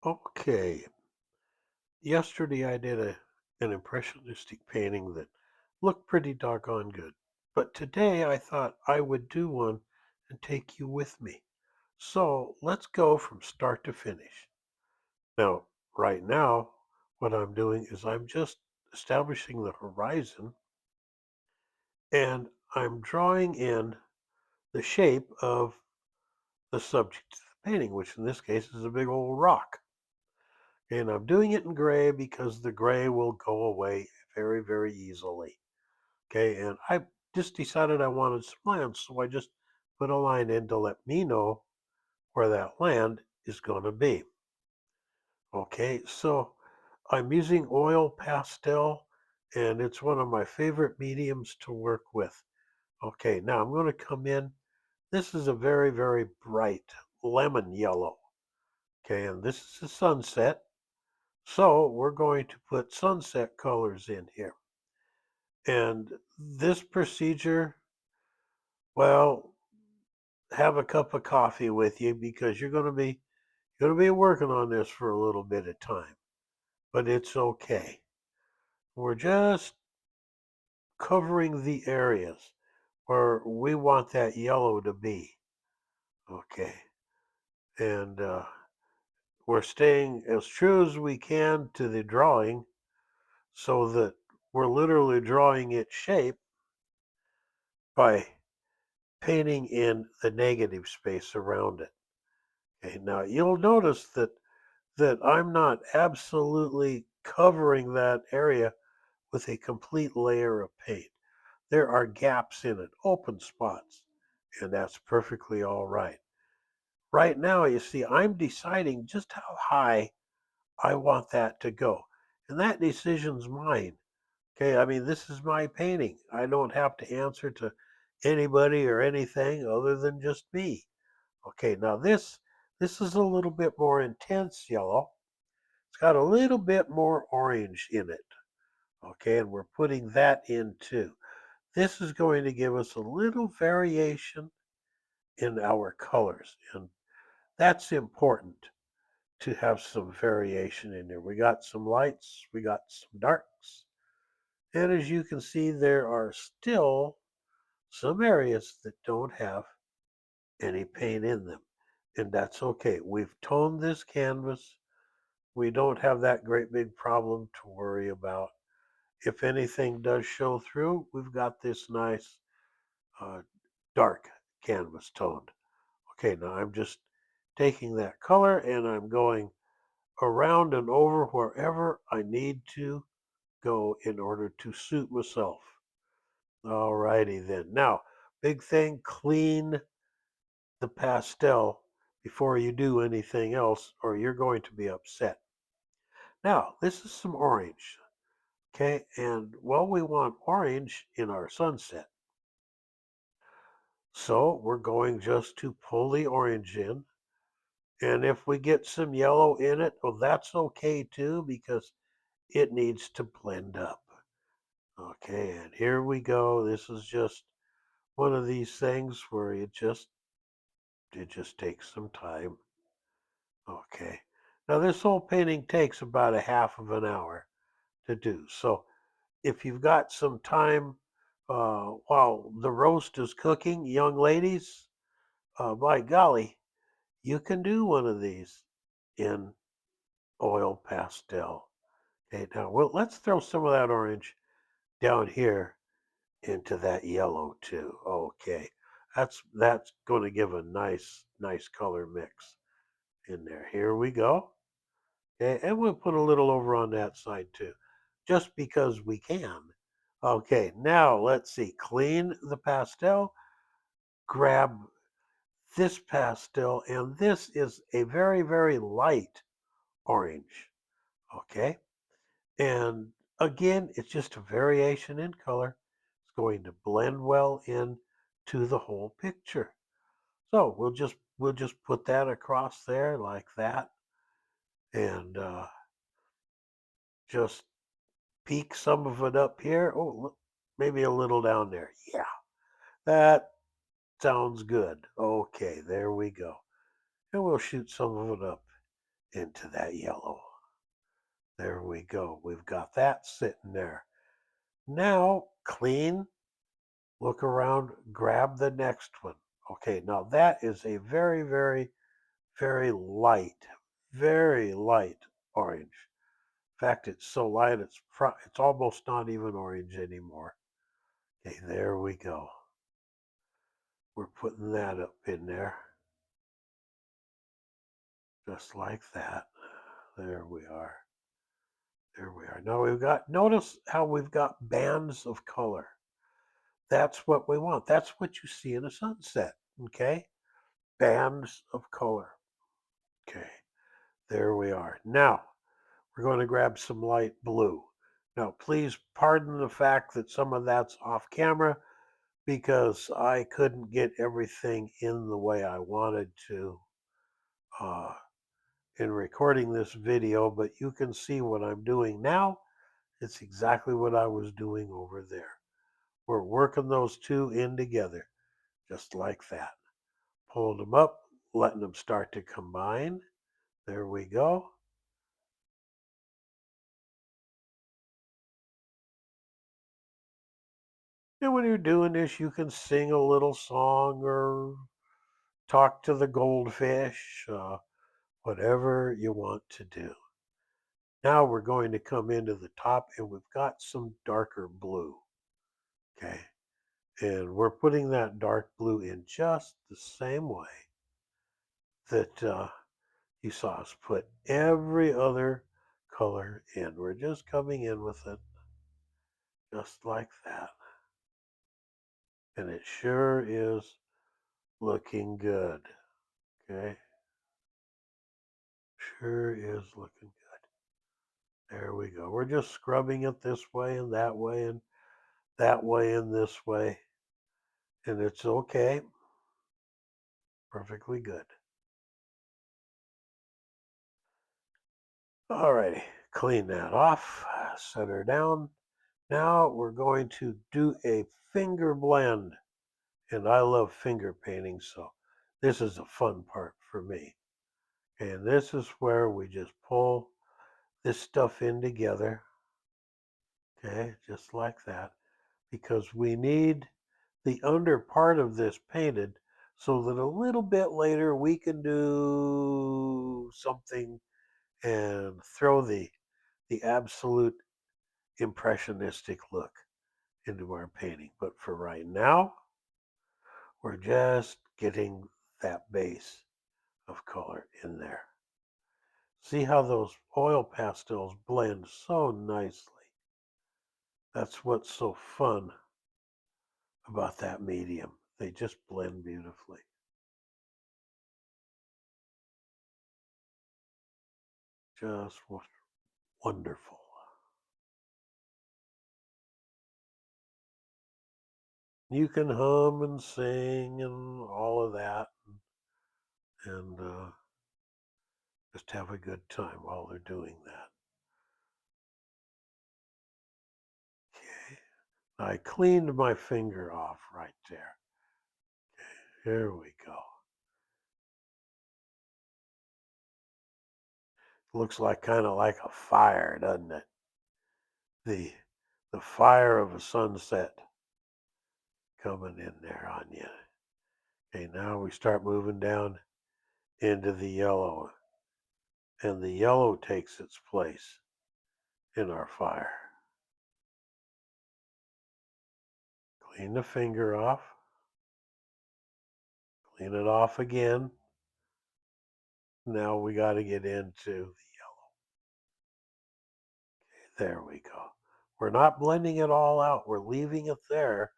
Okay, yesterday I did an impressionistic painting that looked pretty doggone good. But today I thought I would do one and take you with me. So let's go from start to finish. Now, right now, what I'm doing is I'm just establishing the horizon and I'm drawing in the shape of the subject of the painting, which in this case is a big old rock. And I'm doing it in gray because the gray will go away very, very easily. Okay, and I just decided I wanted some land, so I just put a line in to let me know where that land is going to be. Okay, so I'm using oil pastel, and it's one of my favorite mediums to work with. Okay, now I'm going to come in. This is a very, very bright lemon yellow. Okay, and this is a sunset. So we're going to put sunset colors in here. And this procedure, well, have a cup of coffee with you because you're going to be working on this for a little bit of time. But it's okay. We're just covering the areas where we want that yellow to be. Okay. And we're staying as true as we can to the drawing so that we're literally drawing its shape by painting in the negative space around it. Okay, now you'll notice that I'm not absolutely covering that area with a complete layer of paint. There are gaps in it, open spots, and that's perfectly all right. Right now, you see, I'm deciding just how high I want that to go. And that decision's mine. Okay, I mean, this is my painting. I don't have to answer to anybody or anything other than just me. Okay, now this is a little bit more intense yellow. It's got a little bit more orange in it. Okay, and we're putting that in too. This is going to give us a little variation in our colors, and that's important to have some variation in there. We got some lights, we got some darks, and as you can see, there are still some areas that don't have any paint in them, and that's okay. We've toned this canvas. We don't have that great big problem to worry about. If anything does show through, we've got this nice uh, dark canvas toned. Okay, now I'm just taking that color and I'm going around and over wherever I need to go in order to suit myself. All righty then. Now, big thing, clean the pastel before you do anything else or you're going to be upset. Now, this is some orange. Okay, and well, we want orange in our sunset. So we're going just to pull the orange in. And if we get some yellow in it, well, that's okay too, because it needs to blend up. Okay, and here we go. This is just one of these things where it just takes some time. Okay. Now this whole painting takes about a half of an hour to do. So if you've got some time while the roast is cooking, young ladies, by golly, you can do one of these in oil pastel. Okay, now well, let's throw some of that orange down here into that yellow too. Okay, that's going to give a nice color mix in there. Here we go. Okay, and we'll put a little over on that side too, just because we can. Okay, now let's see. Clean the pastel. Grab this pastel, and this is a very, very light orange. Okay, and again, it's just a variation in color. It's going to blend well in to the whole picture. So we'll just put that across there like that, and just peek some of it up here. Oh, look, maybe a little down there. Yeah, that sounds good. Okay, there we go. And we'll shoot some of it up into that yellow. There we go. We've got that sitting there. Now, clean, look around, grab the next one. Okay, now that is a very, very, very light orange. In fact, it's so light it's almost not even orange anymore. Okay, there we go. We're putting that up in there, just like that. There we are. There we are. Now notice how we've got bands of color. That's what we want. That's what you see in a sunset. Okay? Bands of color. Okay. There we are. Now, we're going to grab some light blue. Now, please pardon the fact that some of that's off camera because I couldn't get everything in the way I wanted to uh, in recording this video, but you can see what I'm doing now. It's exactly what I was doing over there. We're working those two in together, just like that. Pulling them up, letting them start to combine. There we go. And when you're doing this, you can sing a little song or talk to the goldfish, whatever you want to do. Now we're going to come into the top and we've got some darker blue. Okay. And we're putting that dark blue in just the same way that you saw us put every other color in. We're just coming in with it just like that. And it sure is looking good. Okay. Sure is looking good. There we go. We're just scrubbing it this way and that way and that way and this way. And it's okay. Perfectly good. Alrighty. Clean that off. Set her down. Now we're going to do a finger blend. And I love finger painting, so this is a fun part for me. And this is where we just pull this stuff in together. Okay, just like that. Because we need the under part of this painted so that a little bit later we can do something and throw the absolute impressionistic look into our painting. But for right now, we're just getting that base of color in there. See how those oil pastels blend so nicely. That's what's so fun about that medium. They just blend beautifully. Just wonderful. You can hum and sing and all of that and just have a good time while they're doing that. Okay. I cleaned my finger off right there. Here we go. Looks like kind of like a fire, doesn't it? The the fire of a sunset coming in there on you. Okay, now we start moving down into the yellow, and the yellow takes its place in our fire. Clean the finger off, clean it off again. Now we got to get into there we go. We're not blending it all out. We're leaving it there.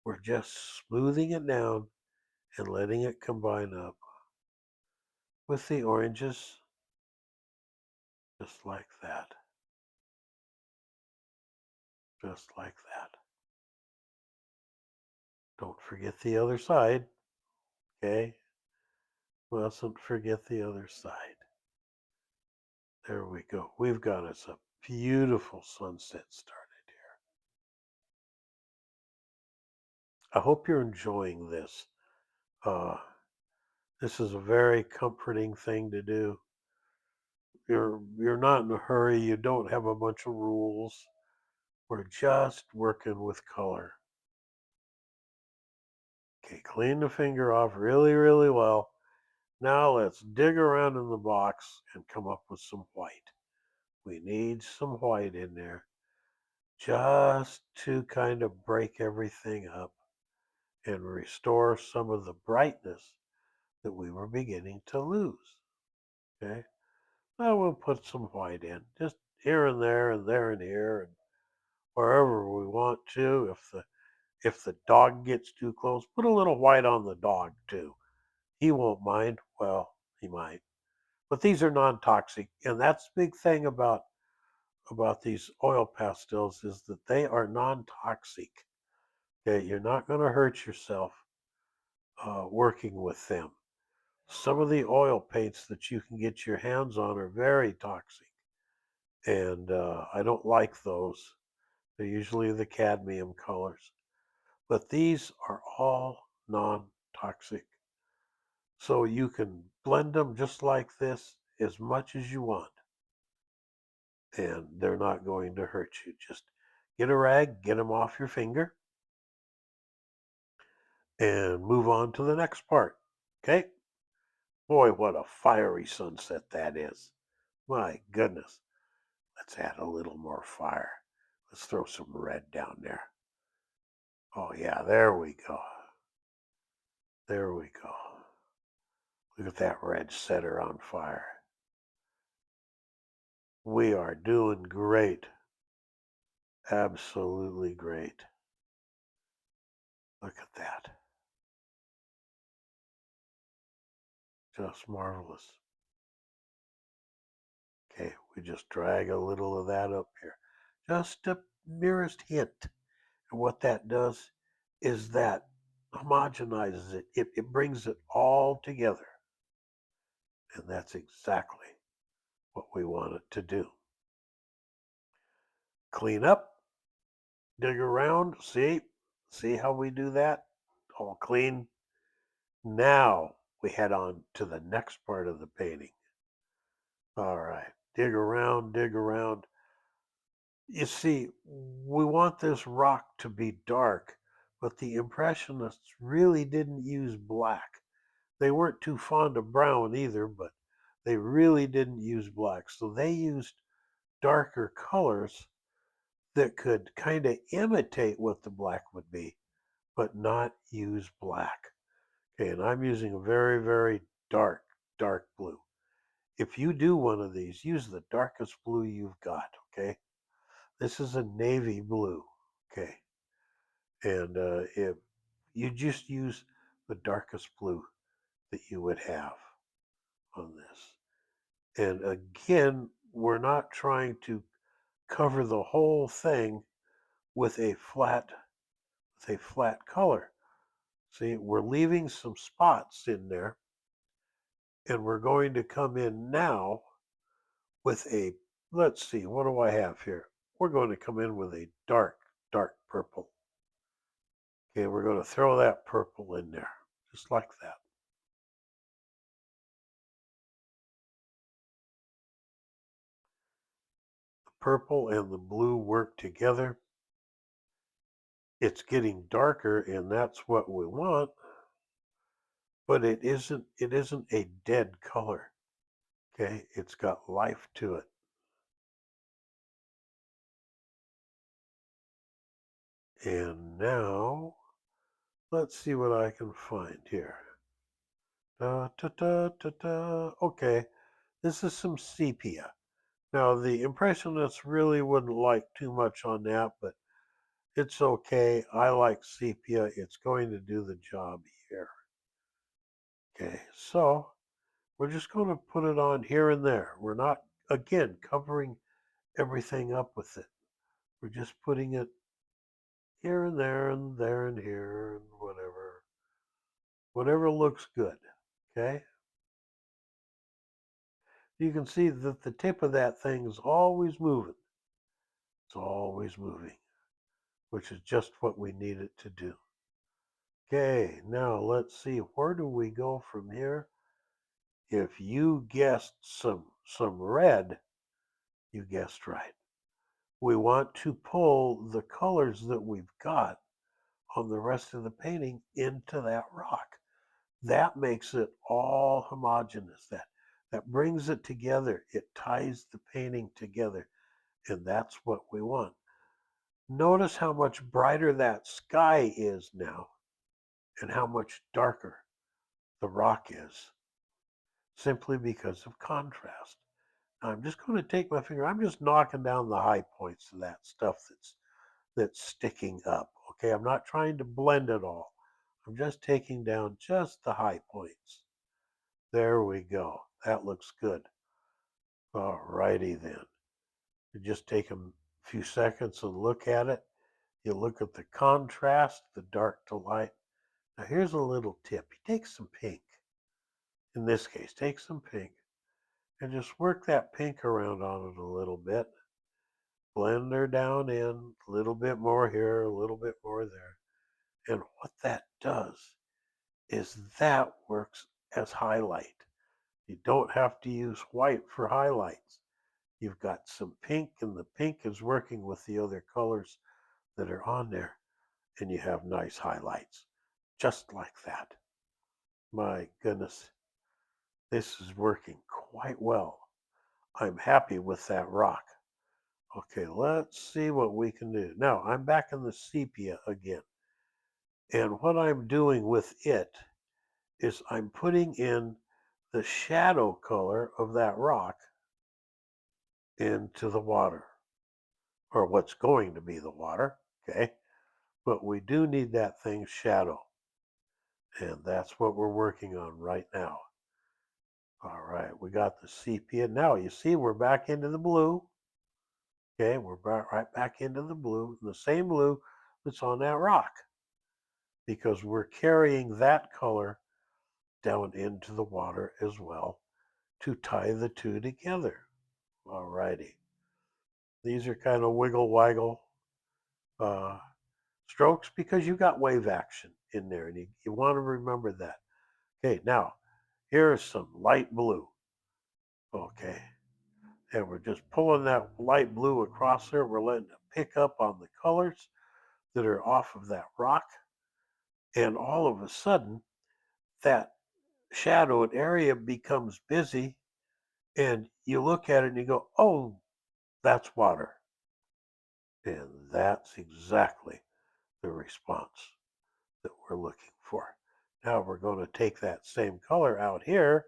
We're just smoothing it down and letting it combine up with the oranges, just like that. Just like that. Don't forget the other side, okay? Mustn't forget the other side. There we go. We've got us a beautiful sunset started here. I hope you're enjoying this. Uh, this is a very comforting thing to do. you're not in a hurry. You don't have a bunch of rules. We're just working with color. Okay, clean the finger off really, really well. Now let's dig around in the box and come up with some white. We need some white in there just to kind of break everything up and restore some of the brightness that we were beginning to lose. Okay, now we'll put some white in, just here and there and here and wherever we want to. If the dog gets too close, put a little white on the dog too. He won't mind. Well, he might. But these are non-toxic, and that's the big thing about these oil pastels is that they are non-toxic. Okay, you're not going to hurt yourself working with them. Some of the oil paints that you can get your hands on are very toxic, and I don't like those. They're usually the cadmium colors, but these are all non-toxic. So you can blend them just like this as much as you want, and they're not going to hurt you. Just get a rag, get them off your finger, and move on to the next part. Okay? Boy, what a fiery sunset that is. My goodness. Let's add a little more fire. Let's throw some red down there. Oh, yeah, there we go. There we go. Look at that red setter on fire. We are doing great. Absolutely great. Look at that. Just marvelous. Okay, we just drag a little of that up here. Just a merest hint. And what that does is that homogenizes it. It brings it all together. And that's exactly what we want it to do. Clean up, dig around, see how we do that? All clean. Now we head on to the next part of the painting. All right, dig around, dig around. You see, we want this rock to be dark, but the Impressionists really didn't use black. They weren't too fond of brown either, but they really didn't use black. So they used darker colors that could kind of imitate what the black would be, but not use black. Okay, and I'm using a very, very dark, dark blue. If you do one of these, use the darkest blue you've got, okay? This is a navy blue, okay? And if you just use the darkest blue that you would have on this. And again, we're not trying to cover the whole thing with a flat color. See, we're leaving some spots in there, and we're going to come in now with let's see, what do I have here? We're going to come in with a dark, dark purple. Okay, we're going to throw that purple in there, just like that. The purple and the blue work together. It's getting darker, and that's what we want, but it isn't a dead color. Okay, it's got life to it. And now let's see what I can find here. Da, da, da, da, da. Okay, this is some sepia. Now, the Impressionists really wouldn't like too much on that, but it's okay. I like sepia. It's going to do the job here. Okay, so we're just going to put it on here and there. We're not, again, covering everything up with it. We're just putting it here and there and there and here and whatever. Whatever looks good. Okay? You can see that the tip of that thing is always moving. It's always moving, which is just what we need it to do. Okay, now let's see, where do we go from here? If you guessed some some red. You guessed right. We want to pull the colors that we've got on the rest of the painting into that rock. That makes it all homogeneous. That brings it together. It ties the painting together, and that's what we want. Notice how much brighter that sky is now and how much darker the rock is, simply because of contrast. Now I'm just going to take my finger. I'm just knocking down the high points of that stuff that's sticking up. Okay, I'm not trying to blend it all. I'm just taking down just the high points. There we go. That looks good. All righty then. You just take a few seconds and look at it. You look at the contrast, the dark to light. Now here's a little tip. You take some pink. In this case, take some pink and just work that pink around on it a little bit. Blend her down in, a little bit more here, a little bit more there. And what that does is that works as highlight. You don't have to use white for highlights. You've got some pink, and the pink is working with the other colors that are on there, and you have nice highlights, just like that. My goodness, this is working quite well. I'm happy with that rock. Okay, let's see what we can do. Now, I'm back in the sepia again, and what I'm doing with it is I'm putting in the shadow color of that rock into the water, or what's going to be the water, okay? But we do need that thing shadow, and that's what we're working on right now. All right, we got the sepia. Now you see we're back into the blue. Okay, we're right back into the same blue that's on that rock, because we're carrying that color down into the water as well to tie the two together. All righty. These are kind of wiggle waggle uh, strokes because you got wave action in there, and you want to remember that. Okay, now here's some light blue. Okay, and we're just pulling that light blue across there. We're letting it pick up on the colors that are off of that rock, and all of a sudden, that shadowed area becomes busy, and you look at it and you go, oh, that's water. And that's exactly the response that we're looking for. Now we're going to take that same color out here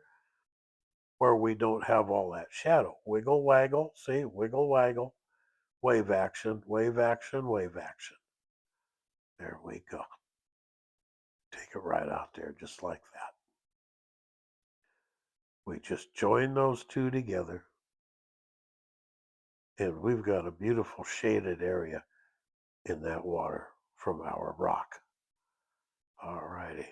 where we don't have all that shadow. Wiggle waggle, see, wiggle waggle, wave action, wave action, wave action. There we go. Take it right out there just like that. We just join those two together, and we've got a beautiful shaded area in that water from our rock. All righty.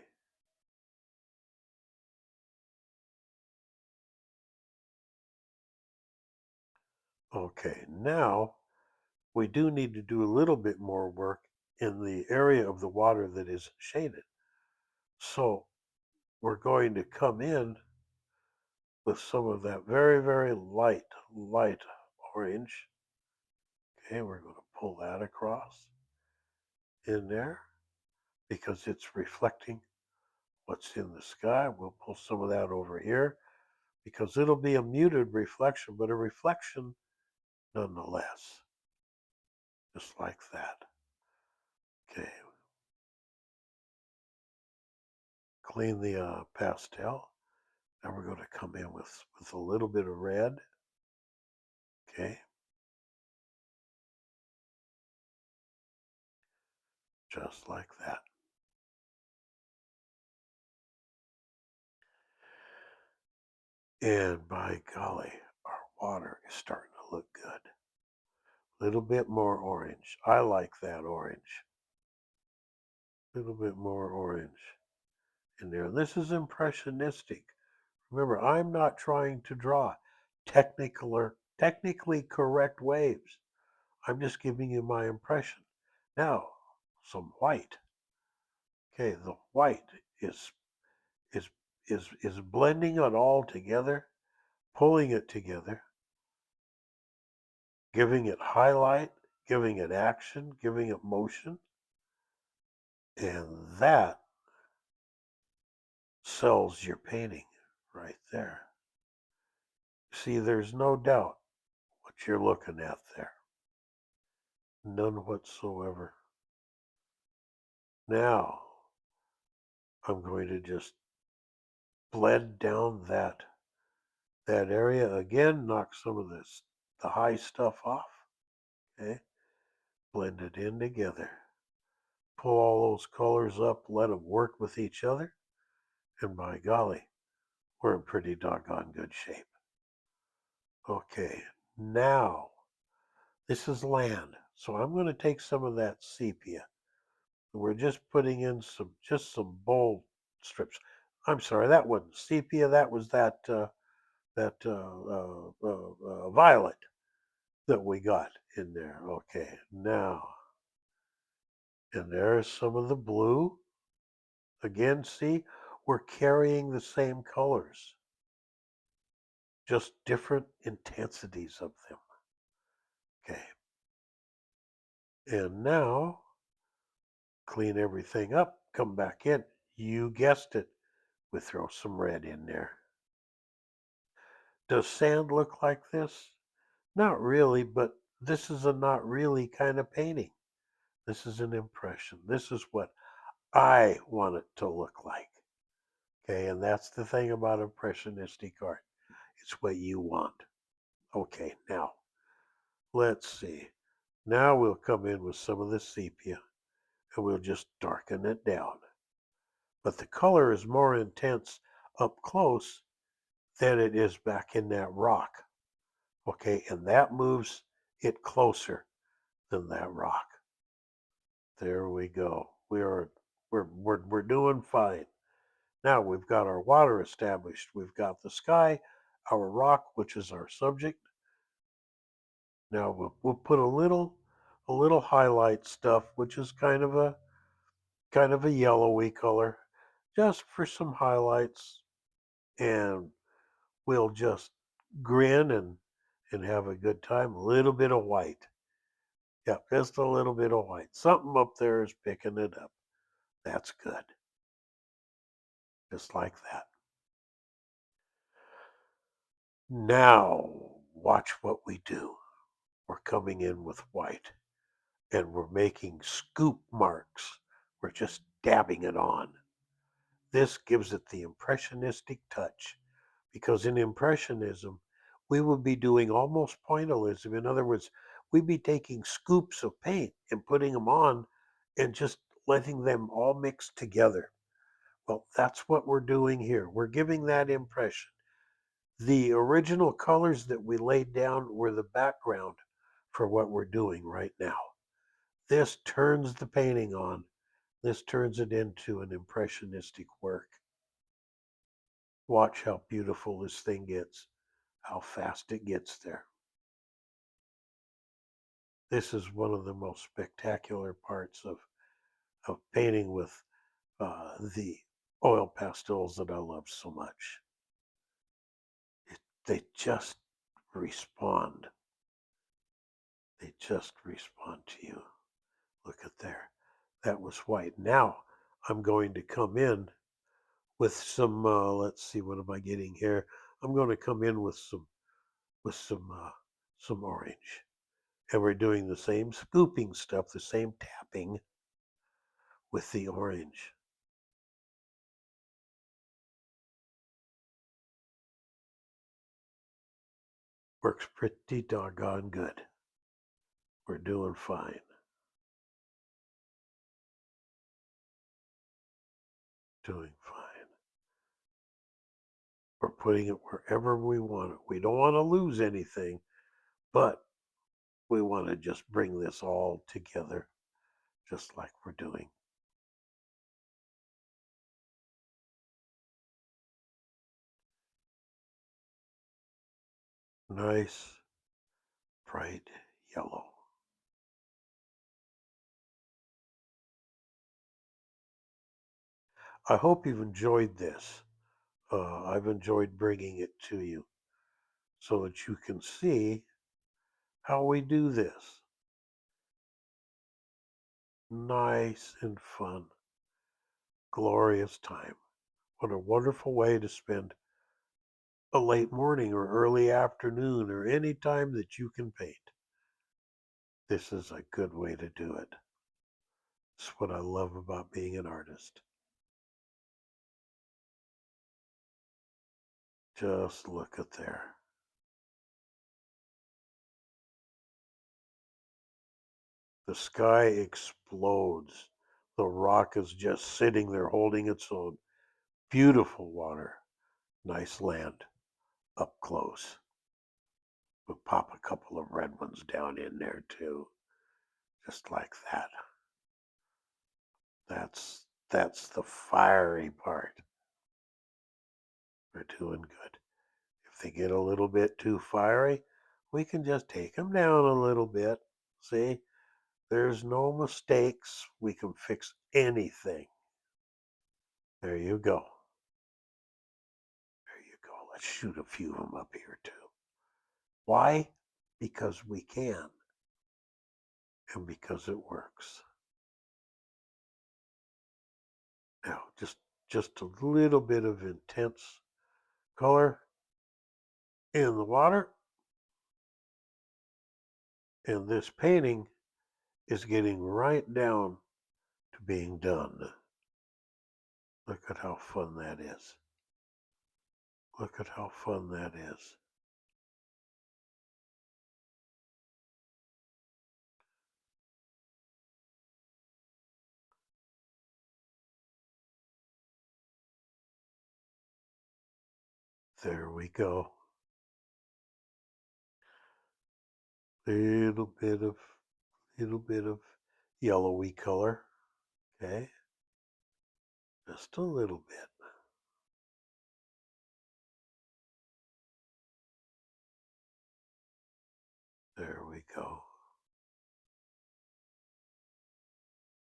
Okay, now we do need to do a little bit more work in the area of the water that is shaded. So we're going to come in with some of that very, very light orange. Okay, we're going to pull that across in there because it's reflecting what's in the sky. We'll pull some of that over here because it'll be a muted reflection, but a reflection nonetheless, just like that. Okay, clean the pastel. Now we're going to come in with a little bit of red. Okay, just like that. And by golly, our water is starting to look good. A little bit more orange. I like that orange. A little bit more orange in there. This is impressionistic. Remember, I'm not trying to draw technically correct waves. I'm just giving you my impression. Now, some white. Okay, the white is is blending it all together, pulling it together, giving it highlight, giving it action, giving it motion, and that sells your painting right there. See, there's no doubt what you're looking at there. None whatsoever. Now, I'm going to just blend down that area again, knock some of the high stuff off. Okay, blend it in together. Pull all those colors up, let them work with each other, and by golly, we're in pretty doggone good shape. Okay, now this is land, so I'm going to take some of that sepia. We're just putting in some bold strips. I'm sorry, that wasn't sepia. That was that violet that we got in there. Okay, now, and there's some of the blue. Again, see, we're carrying the same colors, just different intensities of them. Okay, and now clean everything up, come back in. You guessed it, we throw some red in there. Does sand look like this? Not really, but this is a not really kind of painting. This is an impression. This is what I want it to look like. Okay, and that's the thing about impressionistic art. It's what you want. Okay, now let's see. Now we'll come in with some of the sepia and we'll just darken it down. But the color is more intense up close than it is back in that rock. Okay, and that moves it closer than that rock. There we go. We're doing fine. Now we've got our water established. We've got the sky, our rock, which is our subject. Now we'll put a little highlight stuff, which is kind of a yellowy color, just for some highlights, and we'll just grin and have a good time. A little bit of white. Yeah, just a little bit of white. Something up there is picking it up. That's good. Just like that. Now, watch what we do. We're coming in with white and we're making scoop marks. We're just dabbing it on. This gives it the impressionistic touch because in Impressionism, we would be doing almost pointillism. In other words, we'd be taking scoops of paint and putting them on and just letting them all mix together. Well, that's what we're doing here. We're giving that impression. The original colors that we laid down were the background for what we're doing right now. This turns the painting on. This turns it into an impressionistic work. Watch how beautiful this thing gets, how fast it gets there. This is one of the most spectacular parts of painting with the oil pastels that I love so much. They just respond. They just respond to you. Look at there. That was white. Now I'm going to come in with some. Let's see, what am I getting here? I'm going to come in with some orange, and we're doing the same scooping stuff, the same tapping with the orange. Works pretty doggone good. We're doing fine. Doing fine. We're putting it wherever we want it. We don't want to lose anything, but we want to just bring this all together, just like we're doing. Nice, bright yellow. I hope you've enjoyed this. I've enjoyed bringing it to you. so that you can see how we do this. Nice and fun, glorious time. What a wonderful way to spend a late morning or early afternoon or any time that you can paint. This is a good way to do it. It's what I love about being an artist. Just look at there. The sky explodes. The rock is just sitting there holding its own. Beautiful water. Nice land up close. We'll pop a couple of red ones down in there too. Just like that. That's the fiery part. We're doing good. If they get a little bit too fiery, we can just take them down a little bit. See, there's no mistakes. We can fix anything. There you go. There you go. Let's shoot a few of them up here too. Why? Because we can and because it works. Now, just a little bit of intense color in the water, and this painting is getting right down to being done. Look at how fun that is. Look at how fun that is. There we go. Little bit of little bit of yellowy color. Okay. Just a little bit. There we go.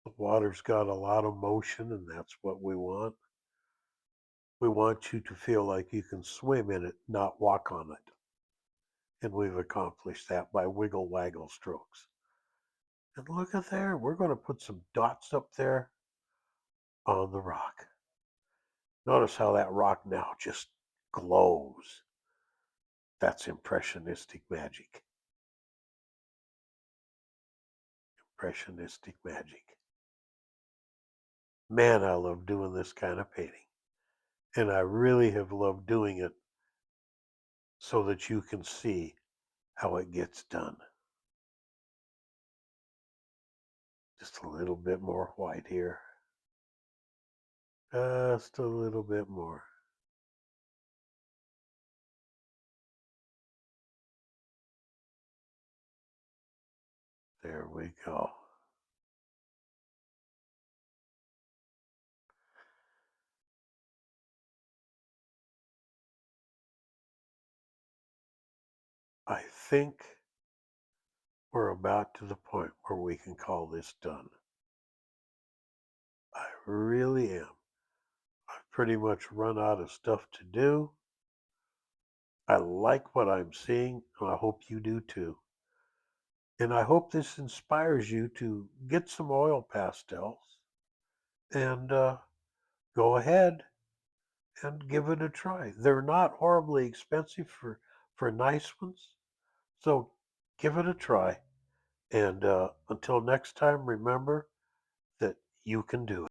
The water's got a lot of motion, and that's what we want. We want you to feel like you can swim in it, not walk on it. And we've accomplished that by wiggle waggle strokes. And look at there, we're going to put some dots up there on the rock. Notice how that rock now just glows. That's impressionistic magic. Impressionistic magic. Man, I love doing this kind of painting. And I really have loved doing it so that you can see how it gets done. Just a little bit more white here. Just a little bit more. There we go. I think we're about to the point where we can call this done. I really am. I've pretty much run out of stuff to do. I like what I'm seeing, and I hope you do too. And I hope this inspires you to get some oil pastels and go ahead and give it a try. They're not horribly expensive for nice ones, so give it a try. And until next time, remember that you can do it.